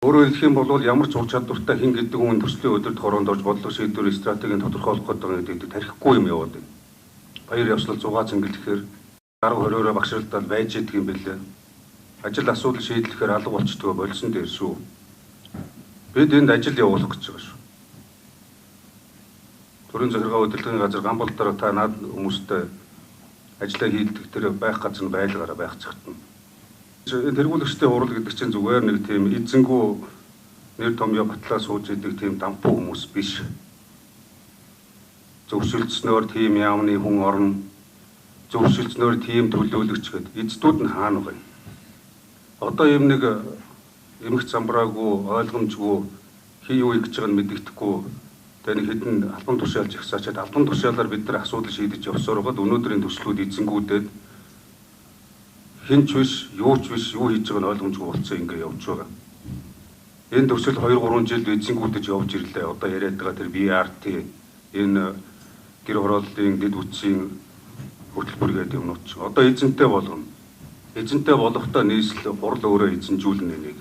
Өөрөөр хэлэх юм бол ямар ч ур чадвартай хин гэдэг хүн төслийн өдөрт хороонд орж бодлого шийдвэр стратегийн тодорхойлох гэдэг гэдэг тархихгүй юм яваад байна. Баяр явслал 100 цэнгэл гэхээр 10-20-ороо багшралдаад байж идэг юм билээ. Ажил асуудал шийдлэхээр алга болчдгоо болсон дээр шүү. Бид энд ажил явуулах гэж байгаа шүү. Төрийн захиргаа удирдлагын газар гамбалдаар та наад хүмүүстэй ажиллаа хийдэг тэр байх газар нь байлгаараа байх цагтна. Тэргүүлэгчтэй хурал гэдэг чинь зүгээр нэг тийм эзэнгүү нэр томьёо батлаа сууж идэг тийм дампуу хүмүүс биш. Зөвшөлдснөөр тийм яамны хүн орно. Зөвшөлдснөөр тийм төлөөлөгч гэд эцдүүд нь хаана вэ? Одоо юм нэг эмх замбраагүй ойлгомжгүй хий юу гэж байгааг нь мэддэхгүй тэр хэдэн албан тушаалж ихсаачаад албан тушаалаар бид нар асуудал шийдэж явсаар байгаад өнөөдрийн төслүүд эзэнгүүдэд хинч биш юу ч биш юу хийж байгааг нь ойлгомжгүй болцсон ингэ явж байгаа. Энэ төсөл 2-3 жил эзэнгүүдэж явж ирлээ. Одоо яриад байгаа тэр BRT энэ гэр хорооллын дэд үтсийн хөтөлбөр гэдэг юмнууд ч одоо эзэнтэй болгоно. Эзэнтэй болохдоо нийслэл хурал өөрөө эзэнжүүлнэ нэг.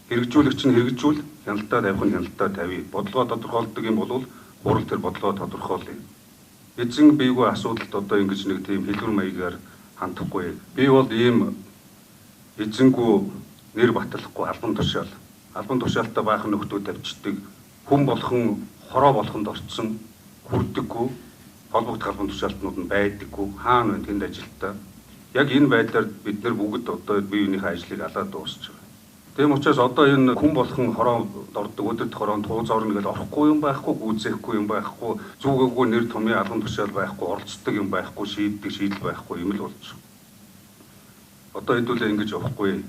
Хэрэгжүүлэгч нь хэрэгжүүл, хяналтаа тавих нь хяналтаа тавья. Бодлогоо тодорхойлдог юм бол хурал тэр бодлогоо тодорхойлъё. Эзэн биегүй асуудалд одоо ингэж нэг тийм хэлбэр маягаар хандахгүй. Би бол ийм эзэнгүү нэр батлахгүй албан тушаал. Албан тушаалтаа баахан нөхдөө тавьчдаг. Хүн болгон хороо болохонд орцсон хүрдэггүй. Холбогдох албан тушаалтнууд нь байдаггүй. Хаана вэ тэнд ажилтаа? Яг энэ байдлаар бид нар бүгд одоо бие биенийхээ ажлыг алаад дуусч байгаа. Тийм учраас одоо энэ хүн болгон хороонд ордог өдөрт хороонд тууз орно гэж орохгүй юм байхгүй, гүйцэхгүй юм байхгүй, зүгээгүй нэр томьёо албан тушаал байхгүй, оролцдог юм байхгүй, шийддэг шийдэл байхгүй юм л болж. Одоо хэдүүлээ ингэж явахгүй.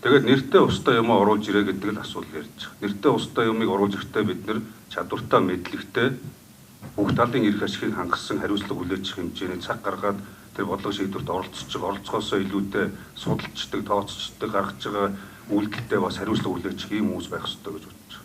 Тэгээд нэртэй устай юм оруулж ирээ гэдэг л асуудал ярьж байгаа. Нэртэй устай юмыг оруулж ирэхдээ бид нар чадвартай, мэдлэгтэй бүх талын эрх ашигыг хангасан хариуцлага хүлээж хэмжээний цаг гаргаад тэр бодлого шийдвэрт оролцож байгаа, оролцохоосоо илүүтэй судалждаг, тооцчдаг, гаргаж байгаа үйлдэлтэй бас хариуцлага хүлээж ийм хүмүүс байх ёстой гэж бодож байна.